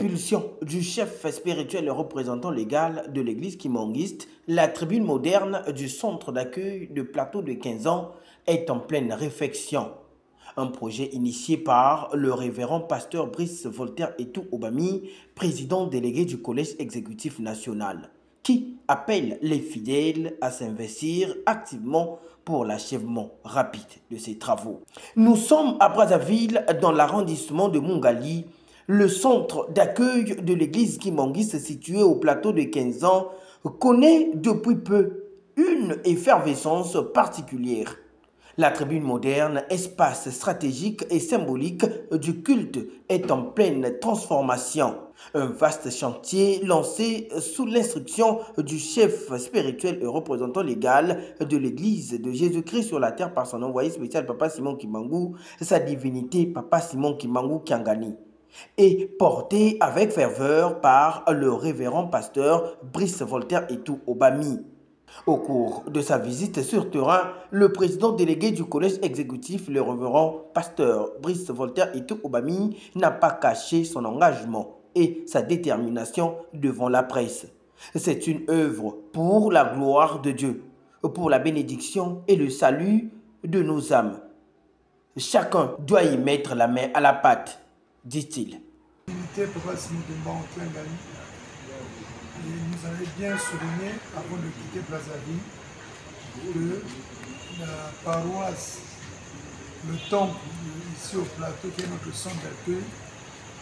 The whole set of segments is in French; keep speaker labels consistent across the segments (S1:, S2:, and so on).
S1: l'impulsion du chef spirituel et représentant légal de l'église kimangiste, la tribune moderne du centre d'accueil de Plateau de 15 ans est en pleine réflexion. Un projet initié par le révérend pasteur Brice Voltaire Etou Obami, président délégué du Collège exécutif national, qui appelle les fidèles à s'investir activement pour l'achèvement rapide de ces travaux. Nous sommes à Brazzaville, dans l'arrondissement de Mungali. Le centre d'accueil de l'église kimangiste situé au plateau de 15 ans connaît depuis peu une effervescence particulière. La tribune moderne, espace stratégique et symbolique du culte, est en pleine transformation. Un vaste chantier lancé sous l'instruction du chef spirituel et représentant légal de l'église de Jésus-Christ sur la terre par son envoyé spécial Papa Simon Kimbangu, sa divinité Papa Simon Kimbangu Kiangani, et porté avec ferveur par le révérend pasteur Brice Voltaire Etou Obami. Au cours de sa visite sur terrain, le président délégué du collège exécutif, le révérend pasteur Brice Voltaire Etou Obami, n'a pas caché son engagement et sa détermination devant la presse. C'est une œuvre pour la gloire de Dieu, pour la bénédiction et le salut de nos âmes. Chacun doit y mettre la main à la pâte, dit-il.
S2: Et nous avait bien souligné, avant de quitter Brazzaville, que la paroisse, le temple ici au plateau, qui est notre centre d'accueil,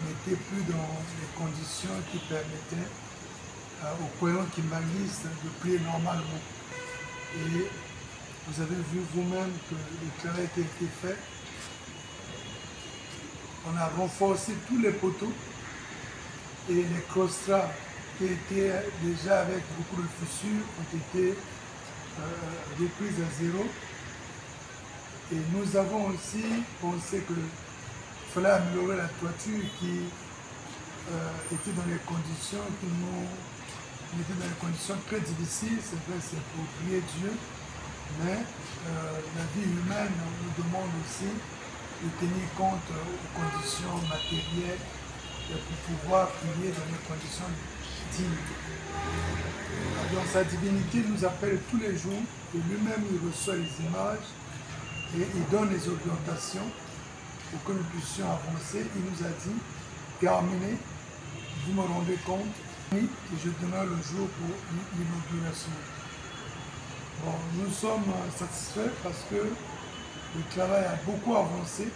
S2: n'était plus dans les conditions qui permettaient aux croyants kimbanguistes de prier normalement. Et vous avez vu vous-même que le travail qui a été fait, on a renforcé tous les poteaux et les claustras qui étaient déjà avec beaucoup de fissures ont été reprises à zéro. Et nous avons aussi pensé qu'il fallait améliorer la toiture qui était dans des conditions qui nous mettaient dans des conditions très difficiles. C'est vrai, c'est pour prier Dieu, mais la vie humaine nous demande aussi de tenir compte aux conditions matérielles pour pouvoir prier dans des conditions dignes. Donc sa divinité nous appelle tous les jours et lui-même il reçoit les images et il donne les orientations pour que nous puissions avancer. Il nous a dit, terminez, vous me rendez compte et je donnerai le jour pour l'inauguration. Bon, nous sommes satisfaits parce que le travail a beaucoup avancé.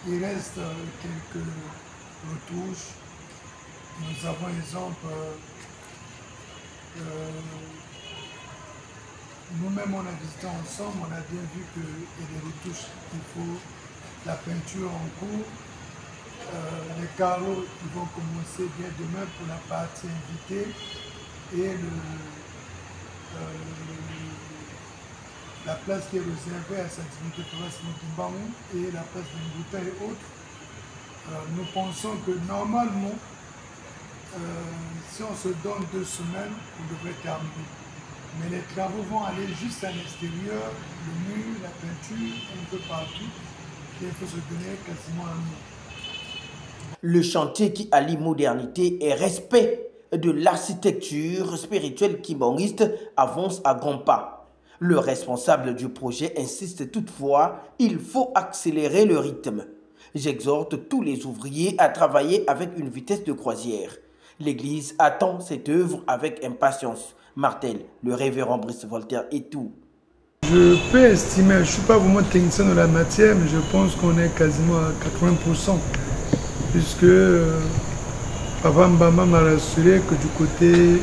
S2: Il reste quelques retouches. Nous avons exemple, nous-mêmes on a visité ensemble, on a bien vu qu'il y a des retouches qu'il faut, la peinture en cours, les carreaux qui vont commencer bien demain pour la partie invitée et la place qui est réservée à sa divinité Papa Simon Kimbangu et la place de Nguta et autres. Nous pensons que normalement, si on se donne 2 semaines, on devrait terminer. Mais les travaux vont aller juste à l'extérieur, le mur, la peinture, un peu partout. Et il faut se donner quasiment un mois.
S1: Le chantier qui allie modernité et respect de l'architecture spirituelle kimbanguiste avance à grands pas. Le responsable du projet insiste toutefois, il faut accélérer le rythme. J'exhorte tous les ouvriers à travailler avec une vitesse de croisière. L'Église attend cette œuvre avec impatience, martèle le révérend Brice Voltaire Etou.
S2: Je peux estimer, je ne suis pas vraiment technicien de la matière, mais je pense qu'on est quasiment à 80%, puisque Papa Mbama m'a rassuré que du côté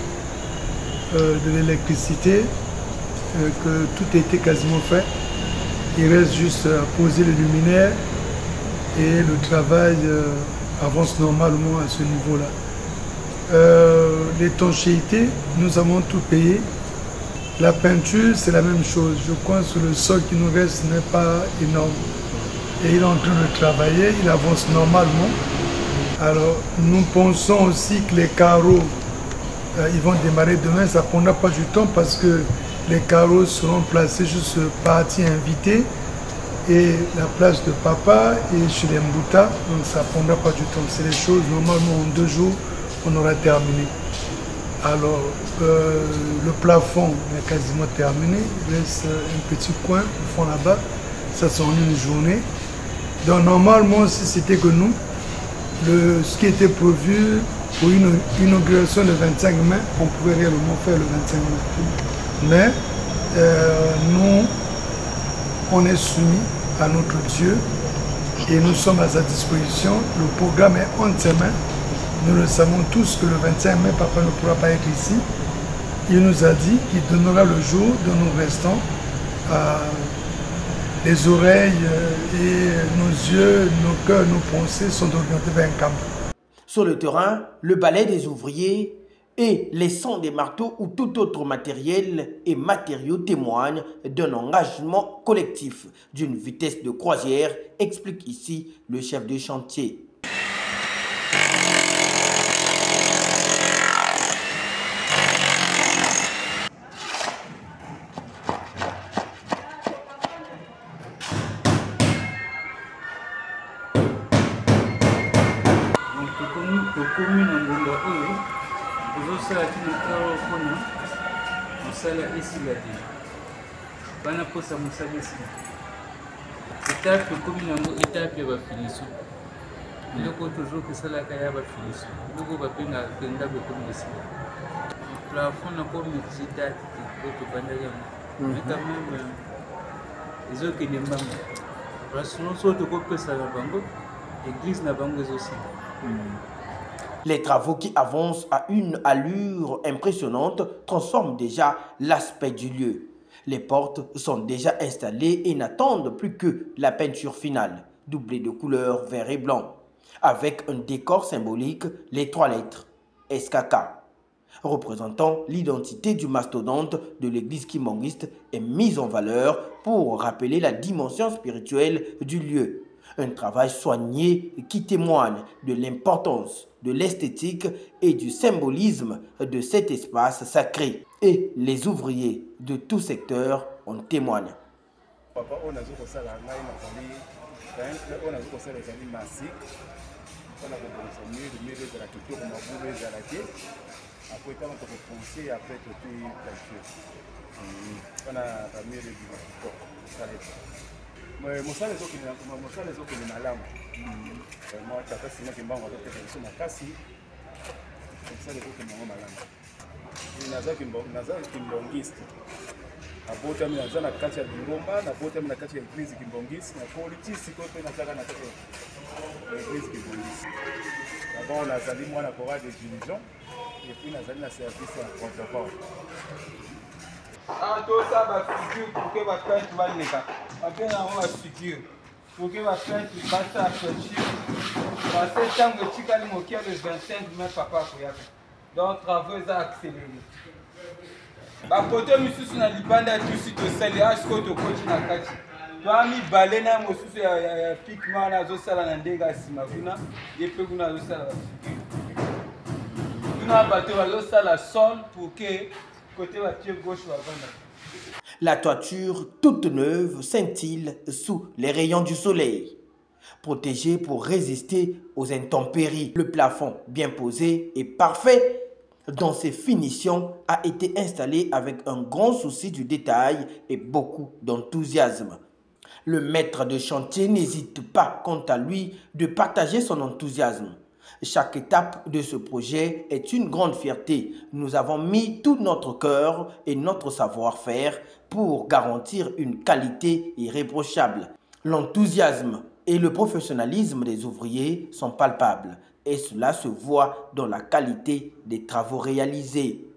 S2: de l'électricité, que tout était quasiment fait. Il reste juste à poser les luminaires et le travail avance normalement à ce niveau-là. L'étanchéité, nous avons tout payé. La peinture, c'est la même chose. Je crois que le sol qui nous reste n'est pas énorme. Et il est en train de travailler, il avance normalement. Alors, nous pensons aussi que les carreaux, ils vont démarrer demain. Ça ne prendra pas du temps parce que les carreaux seront placés juste partie invitée et la place de papa et chez les Mbouta, donc ça ne prendra pas du temps. C'est les choses, normalement en 2 jours, on aura terminé. Alors, le plafond est quasiment terminé, il reste un petit coin au fond là-bas, ça sera en une journée. Donc normalement, si c'était que nous, ce qui était prévu pour une inauguration le 25 mai, on pouvait réellement faire le 25 mai. Mais nous, on est soumis à notre Dieu et nous sommes à sa disposition. Le programme est entre ses mains. Nous le savons tous que le 25 mai, papa ne pourra pas être ici. Il nous a dit qu'il donnera le jour de nous restons. Les oreilles et nos yeux, nos cœurs, nos pensées sont orientés vers un camp.
S1: Sur le terrain, le balai des ouvriers et les sons des marteaux ou tout autre matériel et matériaux témoignent d'un engagement collectif d'une vitesse de croisière, explique ici le chef de chantier.
S3: Étape comme une étape de finition. Le toujours que ça la caille va finir. Le go va peine à tenda de comme ici. Le plafond n'a pas mis cette date pour bandager. Mais quand même, les autres qui n'aiment pas. Parce que nous sommes au groupe ça la bango, l'église n'a pas aussi.
S1: Les travaux qui avancent à une allure impressionnante transforment déjà l'aspect du lieu. Les portes sont déjà installées et n'attendent plus que la peinture finale, doublée de couleurs vert et blanc, avec un décor symbolique, les 3 lettres SKK, représentant l'identité du mastodonte de l'église kimbanguiste, est mise en valeur pour rappeler la dimension spirituelle du lieu. Un travail soigné qui témoigne de l'importance de l'esthétique et du symbolisme de cet espace sacré. Et les ouvriers de tout secteur en témoignent.
S4: Papa, on a vu que ça, on a vu que ça, les amis massiques. On a vu que mieux de la culture, on a vu les arrêtés. Après, quand on a pensé, après, tout est peinture. On a mis les bureaux. Mais moi, les autres qui sont malades. Moi, je suis un peu malade. Je suis un peu malade. Les autres qui sont malades. Naza kimbongiste abota mina zana kati ya Bingomba na bota mina kati ya eglise kimbongiste na politisi ko pe nataka na kati ya eglise kimbongiste d'abord nazali mwana chorale de division et puis nazali na service ya protocole
S5: tout ça va figure pour que va faire tu vas neka après on va figure pour que va faire tu vas ça figure parce que tant que tu calmes au cœur le 25 mai papa koyaka. Donc, travaux accélérés. Bakoto misusu na libanda tout site osali asko to coach na kati. Toi mi balena mosusu ya pikma na zo sala na ndenga sima kuna yepe kuna zo sala. Kuna bato ba zo sala sol pour que côté va pied gauche va vendre.
S1: La toiture toute neuve scintille sous les rayons du soleil. Protégée pour résister aux intempéries. Le plafond bien posé et parfait dans ses finitions a été installé avec un grand souci du détail et beaucoup d'enthousiasme. Le maître de chantier n'hésite pas, quant à lui, de partager son enthousiasme. Chaque étape de ce projet est une grande fierté. Nous avons mis tout notre cœur et notre savoir-faire pour garantir une qualité irréprochable. L'enthousiasme et le professionnalisme des ouvriers sont palpables et cela se voit dans la qualité des travaux réalisés.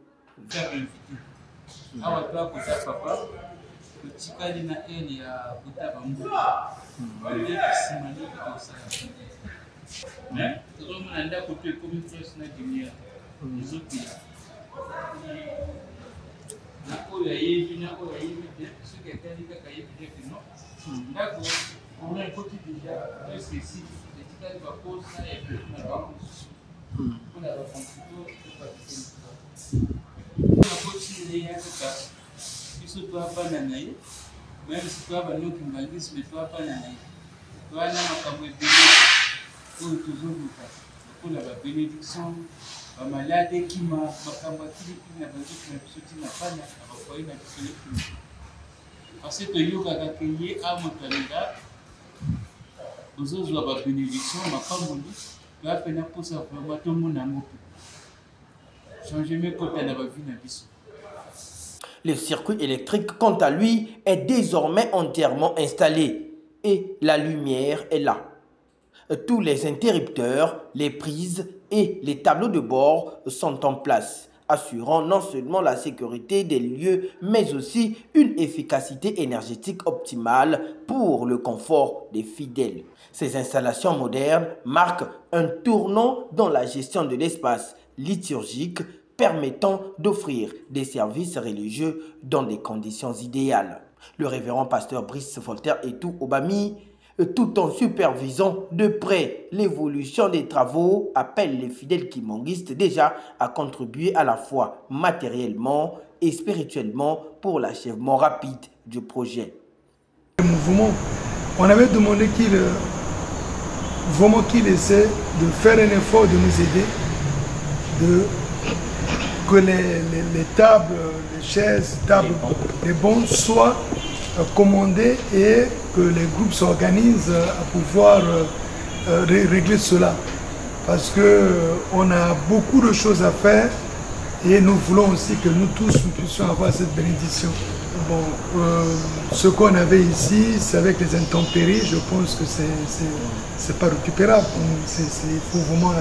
S3: même si toi, nous qui m'angis, mais toi, pas la toi, là, on va pour toujours pour la bénédiction, la maladie qui m'a combattu, qui n'a pas sauté la panne, à la parce que tu as accueilli à mon candidat, vous avez la bénédiction, ma femme, tu as fait pour ça, vraiment tout le monde a moto. Changer mes côtés dans la vie.
S1: Le circuit électrique, quant à lui, est désormais entièrement installé et la lumière est là. Tous les interrupteurs, les prises et les tableaux de bord sont en place, assurant non seulement la sécurité des lieux, mais aussi une efficacité énergétique optimale pour le confort des fidèles. Ces installations modernes marquent un tournant dans la gestion de l'espace liturgique, permettant d'offrir des services religieux dans des conditions idéales. Le révérend pasteur Brice Voltaire Etou Obami, tout en supervisant de près l'évolution des travaux, appelle les fidèles kimonguistes déjà à contribuer à la fois matériellement et spirituellement pour l'achèvement rapide du projet.
S2: Le mouvement, on avait demandé qu'il essaie de faire un effort de nous aider, que les tables, les chaises, les bancs soient commandés et que les groupes s'organisent à pouvoir régler cela. Parce qu'on a beaucoup de choses à faire et nous voulons aussi que nous tous nous puissions avoir cette bénédiction. Bon, ce qu'on avait ici, c'est avec les intempéries, je pense que c'est pas récupérable. Il faut vraiment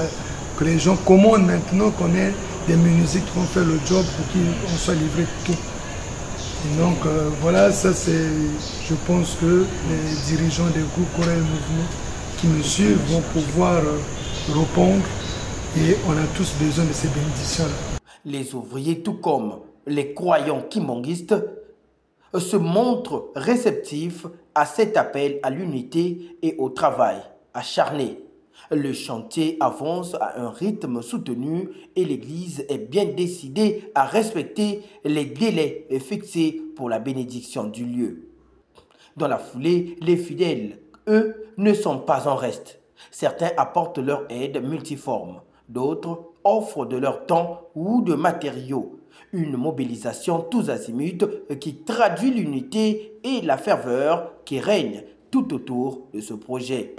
S2: que les gens commandent maintenant qu'on ait des menuisiers qui vont faire le job pour qu'on soit livré tout. Et donc voilà, ça c'est, je pense que les dirigeants des groupes Coréens Mouvement qui me suivent vont pouvoir répondre et on a tous besoin de ces bénédictions-là.
S1: Les ouvriers, tout comme les croyants kimonguistes, se montrent réceptifs à cet appel à l'unité et au travail acharné. Le chantier avance à un rythme soutenu et l'Église est bien décidée à respecter les délais fixés pour la bénédiction du lieu. Dans la foulée, les fidèles, eux, ne sont pas en reste. Certains apportent leur aide multiforme, d'autres offrent de leur temps ou de matériaux. Une mobilisation tous azimuts qui traduit l'unité et la ferveur qui règne tout autour de ce projet.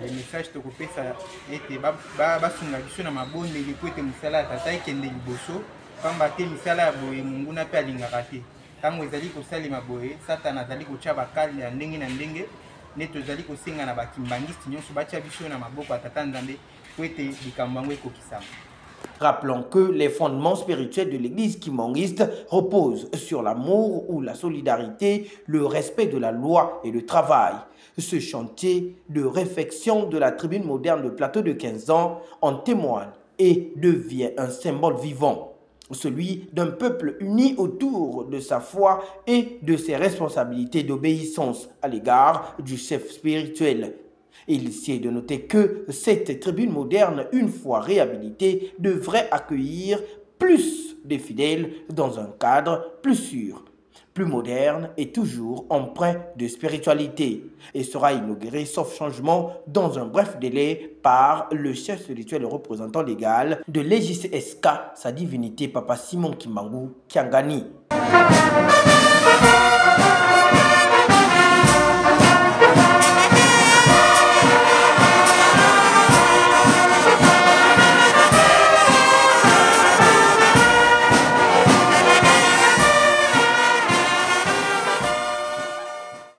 S5: Le message que je fais est basunga biso na mabonde po ete musala tata ekende liboso pamba te misala ya boye mungu na pe alingaka te ntango ezali kosalema boye satana azali kotia bakali ya ndenge na ndenge nde tozali kosenga na bakimbangiste nyonso batia biso na maboko ya tata nzambe po ete likambo yango ekokisama.
S1: Rappelons que les fondements spirituels de l'Église kimonguiste reposent sur l'amour ou la solidarité, le respect de la loi et le travail. Ce chantier de réfection de la tribune moderne de Plateau de 15 ans en témoigne et devient un symbole vivant, celui d'un peuple uni autour de sa foi et de ses responsabilités d'obéissance à l'égard du chef spirituel. Il est de noter que cette tribune moderne, une fois réhabilitée, devrait accueillir plus de fidèles dans un cadre plus sûr, plus moderne et toujours empreint de spiritualité, et sera inaugurée sauf changement dans un bref délai par le chef spirituel et représentant légal de l'EJCSK, sa divinité Papa Simon Kimbangu Kiangani.